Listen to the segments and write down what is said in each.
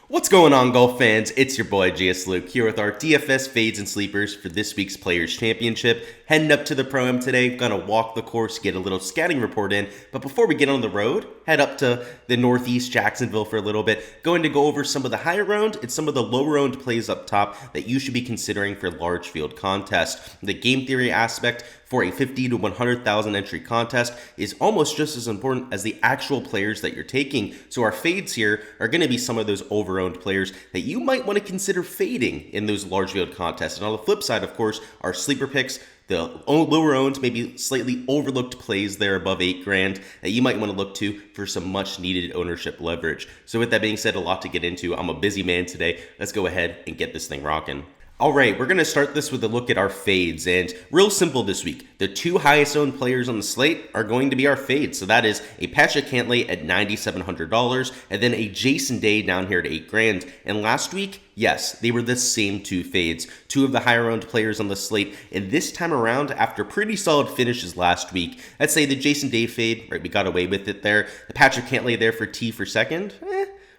What's going on, golf fans? It's your boy Gsluke here with our DFS fades and sleepers for this week's Players Championship. Heading up to the Pro-Am today, gonna walk the course, get a little scouting report in. But before we get on the road, head up to the Northeast Jacksonville for a little bit. Going to go over some of the higher owned and some of the lower owned plays up top that you should be considering for large field contests. The game theory aspect for a 50 to 100,000 entry contest is almost just as important as the actual players that you're taking. So our fades here are going to be some of those over-owned players that you might want to consider fading in those large field contests. And on the flip side, of course, our sleeper picks, the lower owned, maybe slightly overlooked plays there above $8,000 that you might want to look to for some much needed ownership leverage. So with that being said, a lot to get into. I'm a busy man today. Let's go ahead and get this thing rocking. All right, we're going to start this with a look at our fades, and real simple this week. The two highest owned players on the slate are going to be our fades. So that is a Patrick Cantlay at $9,700 and then a Jason Day down here at $8,000. And last week, yes, they were the same two fades, two of the higher owned players on the slate. And this time around, after pretty solid finishes last week, I'd say the Jason Day fade, right, we got away with it there. The Patrick Cantlay there for T for second,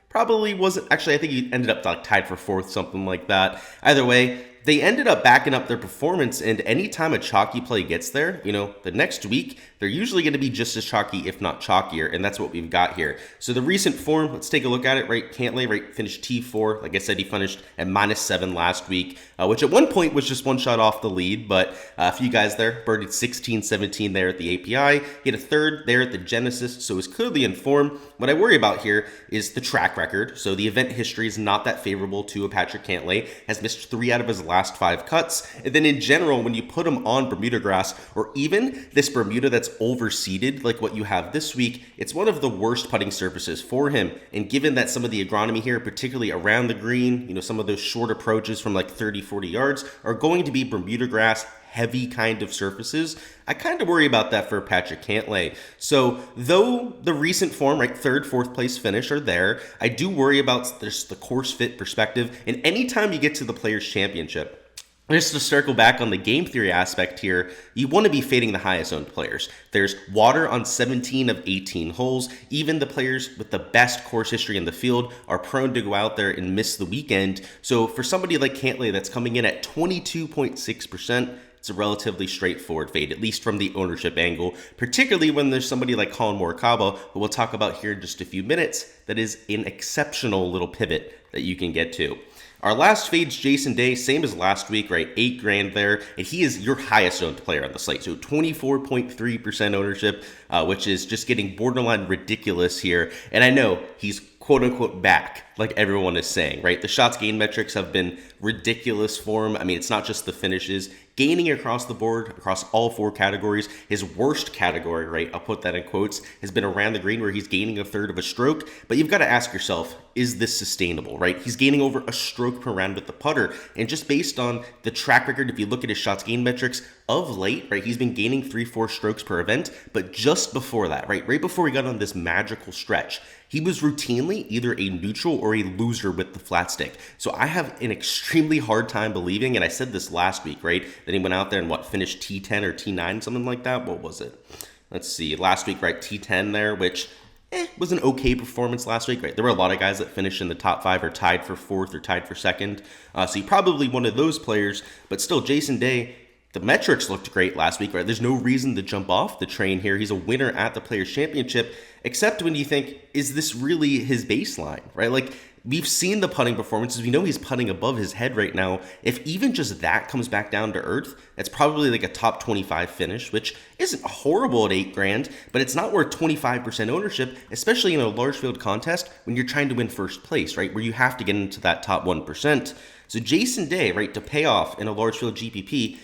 probably wasn't. Actually, I think he ended up tied for fourth, something like that. Either way, they ended up backing up their performance, and anytime a chalky play gets there, the next week, they're usually going to be just as chalky, if not chalkier, and that's what we've got here. So the recent form, let's take a look at it, right? Cantlay, right, finished T4. Like I said, he finished at -7 last week, which at one point was just one shot off the lead, but a few guys there, birdied 16, 17 there at the API, hit a third there at the Genesis, so it was clearly in form. What I worry about here is the track record. So the event history is not that favorable to a Patrick Cantlay, has missed 3 out of his last 5 cuts. And then in general, when you put him on Bermuda grass, or even this Bermuda that's overseeded like what you have this week, it's one of the worst putting surfaces for him. And given that some of the agronomy here, particularly around the green, some of those short approaches from like 30, 40 yards are going to be Bermuda grass heavy kind of surfaces, I kind of worry about that for Patrick Cantlay. So though the recent form, right, third, fourth place finish are there, I do worry about just the course fit perspective. And anytime you get to the Players Championship, just to circle back on the game theory aspect here, you want to be fading the highest owned players. There's water on 17 of 18 holes. Even the players with the best course history in the field are prone to go out there and miss the weekend. So for somebody like Cantlay that's coming in at 22.6%, it's a relatively straightforward fade, at least from the ownership angle, particularly when there's somebody like Colin Morikawa, who we'll talk about here in just a few minutes, that is an exceptional little pivot that you can get to. Our last fade's Jason Day, same as last week, right? $8,000 there, and he is your highest owned player on the slate. So 24.3% ownership, which is just getting borderline ridiculous here. And I know he's quote unquote back, like everyone is saying, right? The shots gained metrics have been ridiculous for him. I mean, it's not just the finishes, gaining across the board, across all 4 categories. His worst category, right, I'll put that in quotes, has been around the green where he's gaining a third of a stroke. But you've got to ask yourself, is this sustainable, right? He's gaining over a stroke per round with the putter. And just based on the track record, if you look at his shots gained metrics of late, right, he's been gaining 3-4 strokes per event. But just before that, right before he got on this magical stretch, he was routinely either a neutral or a loser with the flat stick. So I have an extremely hard time believing, and I said this last week, right, that he went out there and finished T10 or T9, something like that. What was it? Let's see. Last week, right, T10 there, which was an okay performance last week, right? There were a lot of guys that finished in the top 5 or tied for 4th or tied for 2nd. So he probably one of those players, but still Jason Day, the metrics looked great last week, right? There's no reason to jump off the train here. He's a winner at the Players Championship, except when you think, is this really his baseline, right? Like, we've seen the putting performances. We know he's putting above his head right now. If even just that comes back down to earth, that's probably like a top 25 finish, which isn't horrible at $8,000, but it's not worth 25% ownership, especially in a large field contest when you're trying to win first place, right? Where you have to get into that top 1%. So Jason Day, right, to pay off in a large field GPP,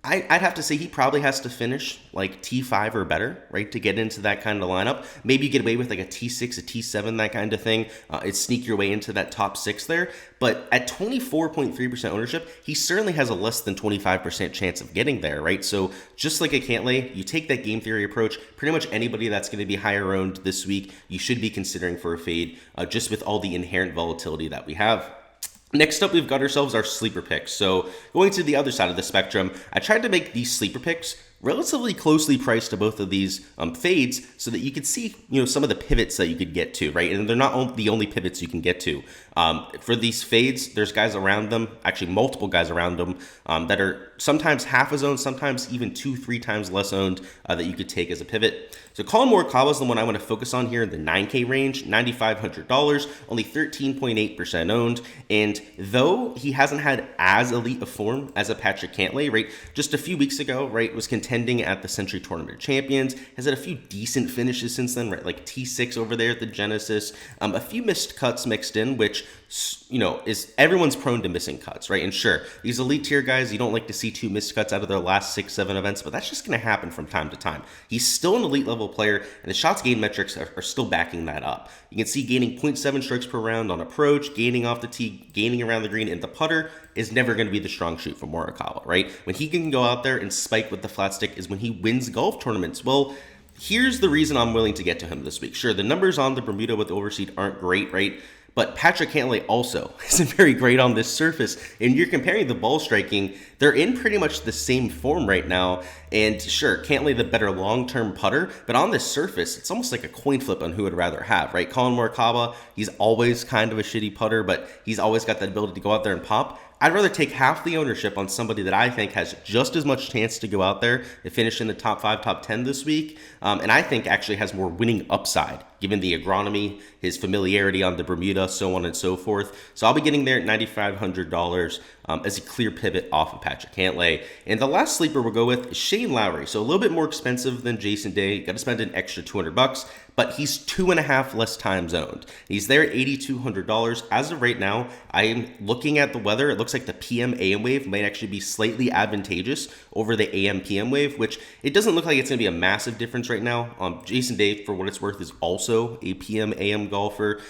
I'd have to say he probably has to finish like T5 or better, right, to get into that kind of lineup. Maybe you get away with like a T6, a T7, that kind of thing. It's sneak your way into that top 6 there. But at 24.3% ownership, he certainly has a less than 25% chance of getting there, right? So just like a Cantlay, you take that game theory approach. Pretty much anybody that's going to be higher owned this week, you should be considering for a fade, just with all the inherent volatility that we have. Next up, we've got ourselves our sleeper picks. So going to the other side of the spectrum, I tried to make these sleeper picks relatively closely priced to both of these fades so that you could see, some of the pivots that you could get to, right? And they're not the only pivots you can get to. For these fades, there's guys around them, actually multiple guys around them, that are sometimes half as owned, sometimes even 2-3 times less owned that you could take as a pivot. So Colin Morikawa is the one I want to focus on here in the 9K range, $9,500, only 13.8% owned. And though he hasn't had as elite a form as a Patrick Cantlay, right, just a few weeks ago, right, was contending at the Century Tournament of Champions, has had a few decent finishes since then, right, like T6 over there at the Genesis, a few missed cuts mixed in, which, is everyone's prone to missing cuts, right? And sure, these elite tier guys, you don't like to see 2 missed cuts out of their last 6-7 events, but that's just going to happen from time to time. He's still an elite level player, and the shots gained metrics are still backing that up. You can see gaining 0.7 strokes per round on approach, gaining off the tee, gaining around the green, and the putter is never going to be the strong shoot for Morikawa, right? When he can go out there and spike with the flat stick is when he wins golf tournaments. Well, here's the reason I'm willing to get to him this week. Sure, the numbers on the Bermuda with the overseed aren't great, right? But Patrick Cantlay also isn't very great on this surface. And you're comparing the ball striking, they're in pretty much the same form right now. And sure, Cantlay the better long-term putter, but on this surface, it's almost like a coin flip on who would rather have, right? Colin Morikawa, he's always kind of a shitty putter, but he's always got that ability to go out there and pop. I'd rather take half the ownership on somebody that I think has just as much chance to go out there and finish in the top 5, top 10 this week. And I think actually has more winning upside, given the agronomy, his familiarity on the Bermuda, so on and so forth. So I'll be getting there at $9,500 as a clear pivot off of Patrick Cantlay. And the last sleeper we'll go with is Shane Lowry. So a little bit more expensive than Jason Day. Got to spend an extra $200, but he's 2.5 less times owned. He's there at $8,200. As of right now, I am looking at the weather. It looks like the PM AM wave might actually be slightly advantageous over the AM PM wave, which it doesn't look like it's going to be a massive difference right now. Jason Day, for what it's worth, is also a PM AM golfer.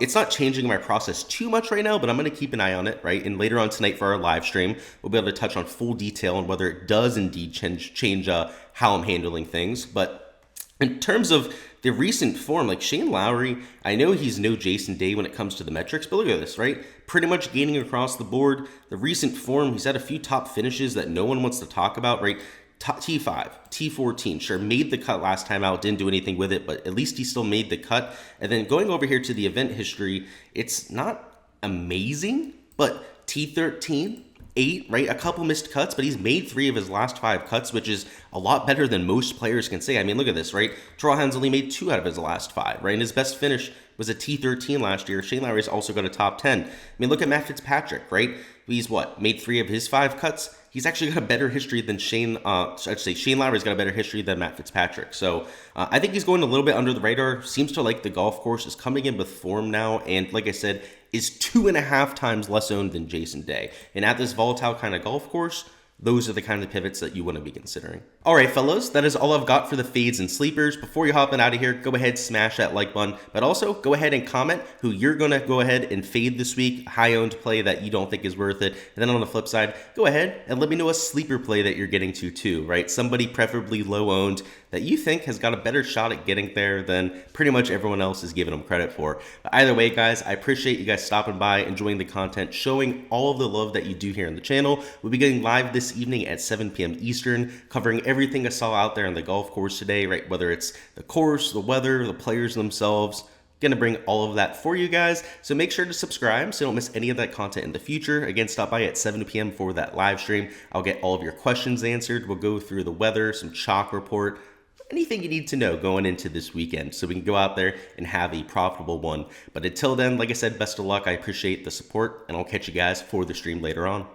It's not changing my process too much right now, but I'm going to keep an eye on it, right? And later on tonight for our live stream, we'll be able to touch on full detail on whether it does indeed change how I'm handling things. But in terms of the recent form, like Shane Lowry, I know he's no Jason Day when it comes to the metrics, but look at this, right? Pretty much gaining across the board. The recent form, he's had a few top finishes that no one wants to talk about, right? T5, T14, sure, made the cut last time out, didn't do anything with it, but at least he still made the cut. And then going over here to the event history, it's not amazing, but T13, 8, right? A couple missed cuts, but he's made 3 of his last 5 cuts, which is a lot better than most players can say. I mean, look at this, right? Trahan's only made 2 out of his last 5, right? And his best finish was a T13 last year. Shane Lowry's also got a top 10. I mean, look at Matt Fitzpatrick, right? He's made 3 of his 5 cuts. He's actually got a better history than Shane Lowry's got a better history than Matt Fitzpatrick. So I think he's going a little bit under the radar. Seems to like the golf course, is coming in with form now. And like I said, is 2.5 times less owned than Jason Day. And at this volatile kind of golf course, those are the kind of pivots that you want to be considering. All right, fellas, that is all I've got for the fades and sleepers. Before you hop out of here, go ahead, smash that like button, but also go ahead and comment who you're going to go ahead and fade this week, high-owned play that you don't think is worth it. And then on the flip side, go ahead and let me know a sleeper play that you're getting to too, right? Somebody preferably low-owned that you think has got a better shot at getting there than pretty much everyone else is giving them credit for. But either way, guys, I appreciate you guys stopping by, enjoying the content, showing all of the love that you do here on the channel. We'll be getting live this evening at 7 p.m. Eastern, covering everything I saw out there on the golf course today, right? Whether it's the course, the weather, the players themselves. Gonna bring all of that for you guys, so make sure to subscribe so you don't miss any of that content in the future. Again, stop by at 7 p.m. for that live stream. I'll get all of your questions answered. We'll go through the weather, some chalk report, anything you need to know going into this weekend so we can go out there and have a profitable one. But until then, like I said, best of luck. I appreciate the support, and I'll catch you guys for the stream later on.